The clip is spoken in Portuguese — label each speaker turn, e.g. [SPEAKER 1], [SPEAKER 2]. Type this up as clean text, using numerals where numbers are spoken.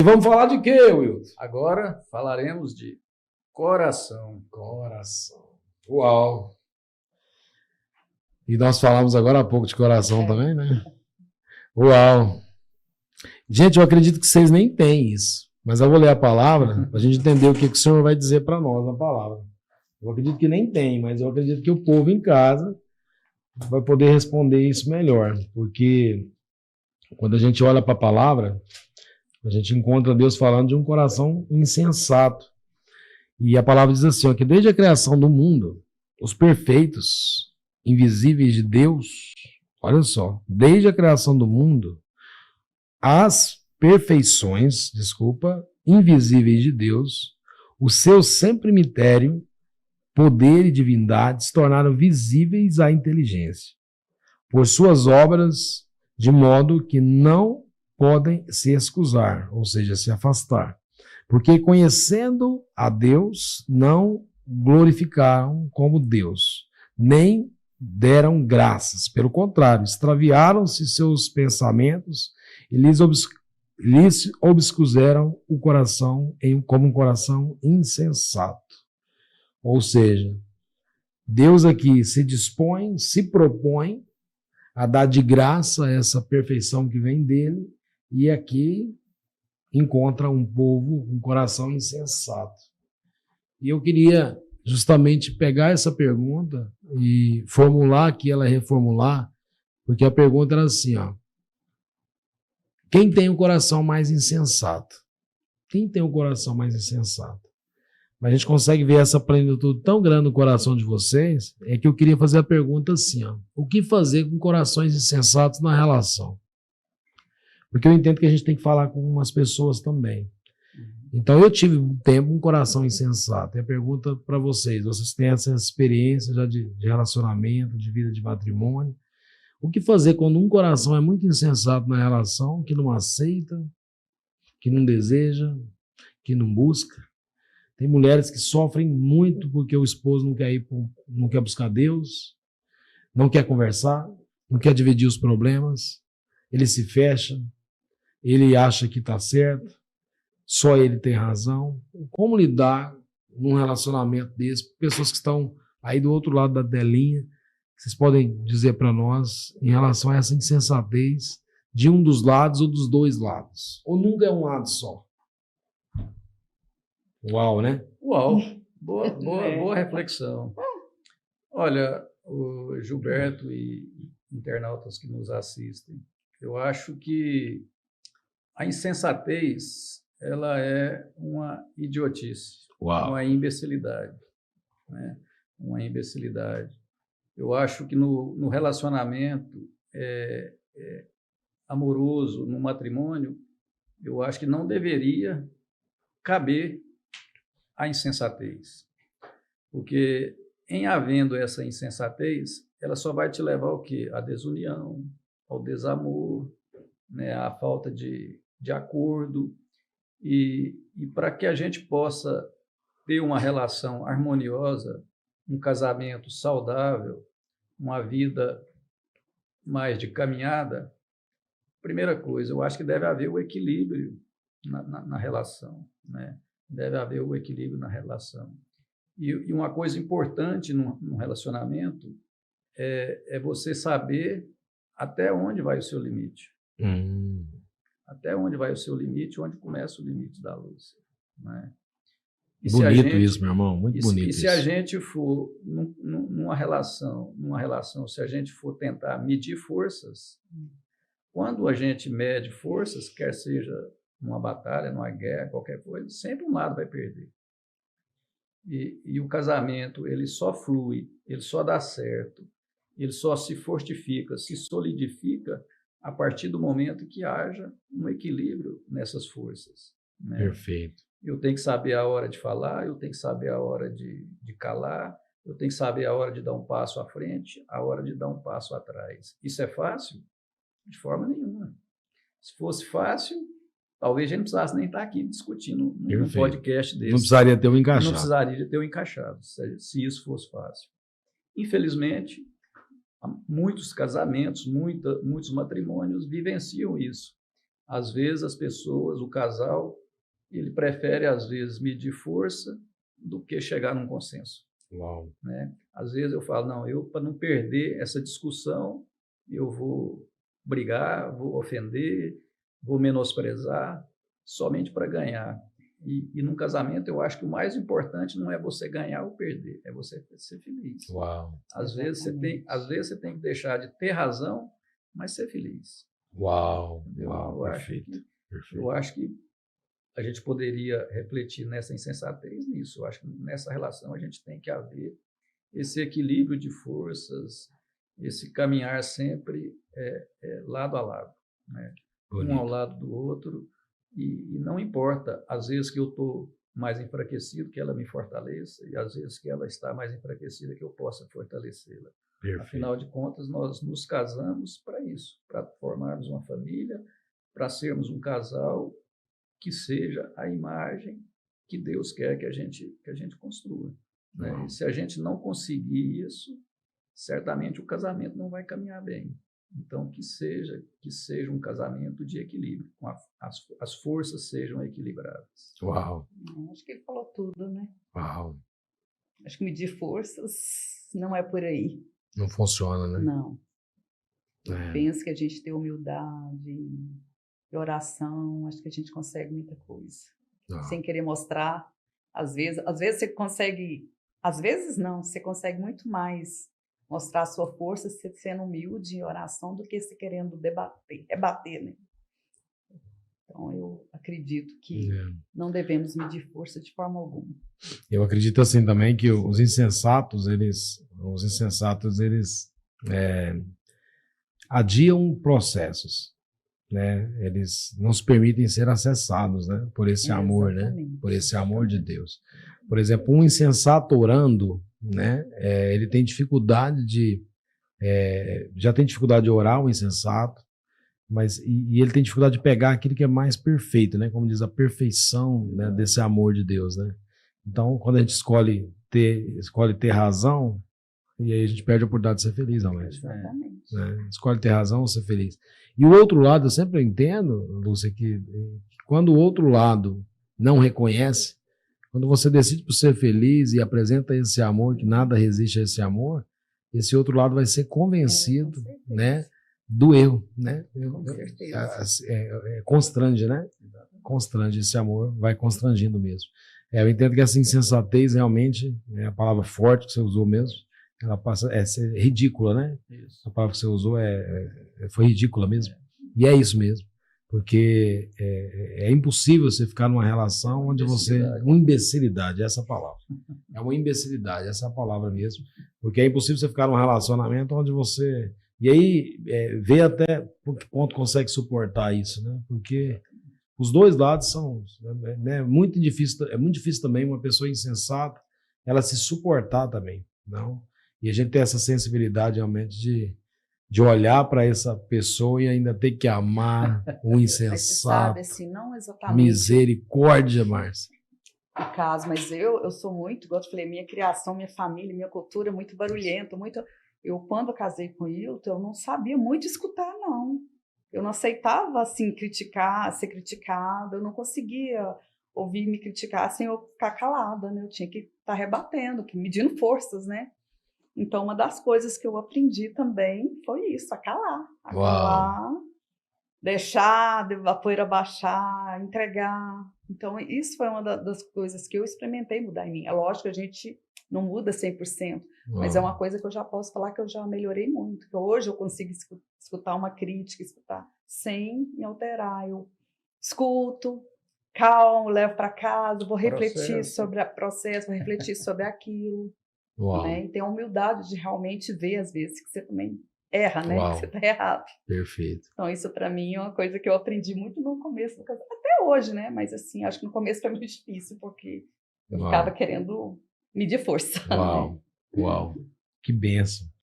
[SPEAKER 1] E vamos falar de quê, Wilton?
[SPEAKER 2] Agora falaremos de coração.
[SPEAKER 1] Coração. Uau! E nós falamos agora há pouco de coração também, né? Uau! Gente, eu acredito que vocês nem têm isso. Mas eu vou ler a palavra para a gente entender o que o Senhor vai dizer para nós na palavra. Eu acredito que nem tem, mas eu acredito que o povo em casa vai poder responder isso melhor. Porque quando a gente olha para a palavra, a gente encontra Deus falando de um coração insensato. E a palavra diz assim, ó, que desde a criação do mundo, os perfeitos, invisíveis de Deus, olha só, desde a criação do mundo, as perfeições, invisíveis de Deus, o seu sempremitério, poder e divindade se tornaram visíveis à inteligência, por suas obras, de modo que não podem se excusar, ou seja, se afastar. Porque conhecendo a Deus, não glorificaram como Deus, nem deram graças. Pelo contrário, extraviaram-se seus pensamentos e lhes obscureram o coração como um coração insensato. Ou seja, Deus aqui se dispõe, se propõe a dar de graça essa perfeição que vem dele, e aqui encontra um povo, um coração insensato. E eu queria justamente pegar essa pergunta e formular aqui, ela reformular, porque a pergunta era assim, ó. Quem tem o coração mais insensato? Quem tem o coração mais insensato? Mas a gente consegue ver essa plenitude tão grande no coração de vocês, é que eu queria fazer a pergunta assim, ó. O que fazer com corações insensatos na relação? Porque eu entendo que a gente tem que falar com umas pessoas também. Então, eu tive um tempo um coração insensato. E a pergunta para vocês têm essa experiência já de relacionamento, de vida de matrimônio. O que fazer quando um coração é muito insensato na relação, que não aceita, que não deseja, que não busca? Tem mulheres que sofrem muito porque o esposo não quer buscar Deus, não quer conversar, não quer dividir os problemas, ele se fecha, ele acha que está certo, só ele tem razão. Como lidar num relacionamento desse? Pessoas que estão aí do outro lado da telinha, vocês podem dizer para nós em relação a essa insensatez de um dos lados ou dos dois lados? Ou nunca é um lado só? Uau, né?
[SPEAKER 2] Uau, boa reflexão. Olha, o Gilberto e internautas que nos assistem, eu acho que a insensatez, ela é uma idiotice, uma imbecilidade, né? Uma imbecilidade. Eu acho que no relacionamento amoroso, no matrimônio, eu acho que não deveria caber a insensatez. Porque em havendo essa insensatez, ela só vai te levar ao quê? À desunião, ao desamor, né? À falta de acordo. E para que a gente possa ter uma relação harmoniosa, um casamento saudável, uma vida mais de caminhada, primeira coisa, eu acho que deve haver o equilíbrio na relação, né? Deve haver o equilíbrio na relação. E uma coisa importante no relacionamento é você saber até onde vai o seu limite. Até onde vai o seu limite, onde começa o limite da luz, né?
[SPEAKER 1] Bonito isso, meu irmão, muito bonito
[SPEAKER 2] isso. E se a gente for numa relação, se a gente for tentar medir forças, quando a gente mede forças, quer seja numa batalha, numa guerra, qualquer coisa, sempre um lado vai perder. E o casamento, ele só flui, ele só dá certo, ele só se fortifica, se solidifica a partir do momento que haja um equilíbrio nessas forças, né?
[SPEAKER 1] Perfeito.
[SPEAKER 2] Eu tenho que saber a hora de falar, eu tenho que saber a hora de calar, eu tenho que saber a hora de dar um passo à frente, a hora de dar um passo atrás. Isso é fácil? De forma nenhuma. Se fosse fácil, talvez a gente não precisasse nem estar aqui discutindo num podcast desse.
[SPEAKER 1] Não precisaria ter um encaixado.
[SPEAKER 2] Não precisaria ter um encaixado, se isso fosse fácil. Infelizmente, muitos casamentos, muitos matrimônios vivenciam isso. Às vezes as pessoas, o casal, ele prefere, às vezes, medir força do que chegar num consenso.
[SPEAKER 1] Uau.
[SPEAKER 2] Né? Às vezes eu falo, não, eu, para não perder essa discussão, eu vou brigar, vou ofender, vou menosprezar, somente para ganhar. E num casamento, eu acho que o mais importante não é você ganhar ou perder, é você ser feliz.
[SPEAKER 1] Uau.
[SPEAKER 2] Às vezes você tem que deixar de ter razão, mas ser feliz.
[SPEAKER 1] Uau.
[SPEAKER 2] Entendeu?
[SPEAKER 1] Uau. Perfeito.
[SPEAKER 2] Eu acho que a gente poderia refletir nessa insensatez nisso. Eu acho que nessa relação a gente tem que haver esse equilíbrio de forças, esse caminhar sempre lado a lado, né? Um ao lado do outro. E não importa, às vezes que eu estou mais enfraquecido, que ela me fortaleça, e às vezes que ela está mais enfraquecida, que eu possa fortalecê-la. Afinal de contas, nós nos casamos para isso, para formarmos uma família, para sermos um casal que seja a imagem que Deus quer que a gente construa. Né? E se a gente não conseguir isso, certamente o casamento não vai caminhar bem. Então, que seja um casamento de equilíbrio, com as forças sejam equilibradas.
[SPEAKER 1] Uau.
[SPEAKER 3] Acho que ele falou tudo, né?
[SPEAKER 1] Uau.
[SPEAKER 3] Acho que medir forças não é por aí.
[SPEAKER 1] Não funciona, né?
[SPEAKER 3] Não. Penso que a gente tem humildade e oração, acho que a gente consegue muita coisa. Sem querer mostrar. Às vezes você consegue, às vezes não, você consegue muito mais mostrar a sua força sendo humilde em oração do que se querendo rebater, né? Então, eu acredito que não devemos medir força de forma alguma.
[SPEAKER 1] Eu acredito assim também que os insensatos, eles adiam processos, né? Eles não se permitem ser acessados, né? Por esse amor, né? Por esse amor de Deus. Por exemplo, um insensato orando, né? Ele tem dificuldade já tem dificuldade de orar, o insensato, mas e ele tem dificuldade de pegar aquilo que é mais perfeito, né? Como diz, a perfeição, né, desse amor de Deus, né? Então, quando a gente escolhe ter razão, e aí a gente perde a oportunidade de ser feliz, não é?
[SPEAKER 3] Exatamente.
[SPEAKER 1] Né? Escolhe ter razão ou ser feliz. E o outro lado, eu sempre entendo, Lúcia, que quando o outro lado não reconhece, quando você decide por ser feliz e apresenta esse amor, que nada resiste a esse amor, esse outro lado vai ser convencido, né, do erro, né?
[SPEAKER 3] Com certeza.
[SPEAKER 1] Constrange, né? Constrange, esse amor vai constrangindo mesmo. Eu entendo que essa insensatez realmente, é a palavra forte que você usou mesmo, ela passa a ser ridícula, né?
[SPEAKER 2] Isso.
[SPEAKER 1] A palavra que você usou foi ridícula mesmo. E é isso mesmo. Porque é impossível você ficar numa relação onde você... Uma imbecilidade, essa é a palavra. É uma imbecilidade, essa é a palavra mesmo. Porque é impossível você ficar num relacionamento onde você... E aí, ver até por que ponto consegue suportar isso, né? Porque os dois lados são... É muito difícil também uma pessoa insensata ela se suportar também, não? E a gente tem essa sensibilidade realmente de olhar para essa pessoa e ainda ter que amar o insensato.
[SPEAKER 3] Mas você sabe, assim, não exatamente.
[SPEAKER 1] Misericórdia, Márcia.
[SPEAKER 3] No caso, mas eu sou muito, igual eu falei, minha criação, minha família, minha cultura é muito barulhenta, muito... Eu, quando eu casei com o Hilton, eu não sabia muito escutar, não. Eu não aceitava, assim, ser criticada, eu não conseguia ouvir me criticar sem eu ficar calada, né? Eu tinha que estar rebatendo, medindo forças, né? Então, uma das coisas que eu aprendi também foi isso, a calar, deixar a poeira baixar, entregar. Então, isso foi uma das coisas que eu experimentei mudar em mim. É lógico que a gente não muda 100%, mas é uma coisa que eu já posso falar que eu já melhorei muito. Que hoje eu consigo escutar uma crítica, sem me alterar. Eu escuto, calmo, levo para casa, vou refletir sobre o processo, vou refletir sobre aquilo. Né? E tem a humildade de realmente ver, às vezes, que você também erra, né? Que você está errado.
[SPEAKER 1] Perfeito.
[SPEAKER 3] Então, isso para mim é uma coisa que eu aprendi muito no começo do casamento. Até hoje, né? Mas, assim, acho que no começo foi muito difícil, porque eu ficava querendo medir força.
[SPEAKER 1] Uau,
[SPEAKER 3] né?
[SPEAKER 1] uau. Que bênção.